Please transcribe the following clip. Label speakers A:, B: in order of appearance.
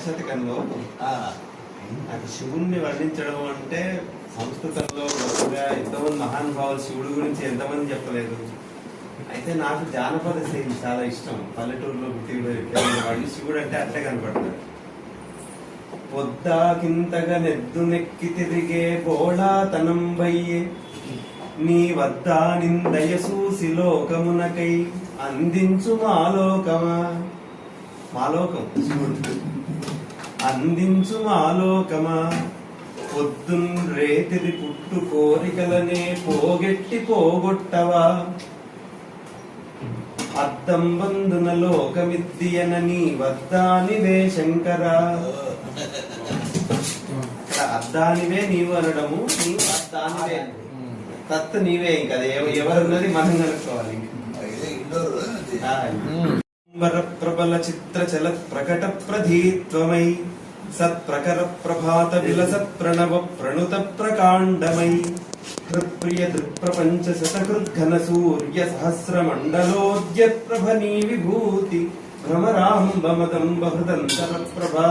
A: శతకంలో నాకు శివుణ్ణి వర్ణించడం అంటే సంస్కృతంలో ఎంతోమంది మహానుభావులు శివుడి గురించి ఎంతమంది చెప్పలేదు. అయితే నాకు జానపద శైలి చాలా ఇష్టం. పల్లెటూరులో వాళ్ళు శివుడు అంటే అట్లే కనపడతాడు. పొద్దాకింతగా నెద్దు నెక్కి తిరిగే బోళాతనం వయ్యే నీ వద్ద నిందయ సూసి లోకమునకై అందించు మాలోకమా. మాలోకం శివుడు. అందించు మాలోకమా పొద్దున్ రేతిరి పుట్టు కోరికలనే పోగెట్టి పోగొట్టవా. అద్దం బంధున లోకమిద్దియన నీ వద్దానివే శంకరా. ఇక్కడ అద్దానివే నీవు అనడము, నీవు అద్దానివే, తత్తు నీవే. ఇంకా ఎవరున్నది మనం కనుక్కోవాలి. ప్రబల చిత్ర చల ప్రకట ప్రధీత్వమై సత్ప్రకర ప్రభాత విలస ప్రణవ ప్రణుత ప్రకాండమై హృత్ప్రియ దృక్ప్రపంచ శతకృద్ఘన సూర్య సహస్ర మండలోద్య ప్రభనీ విభూతి భ్రమరాంబ మదంబ హృదంతర ప్రభా.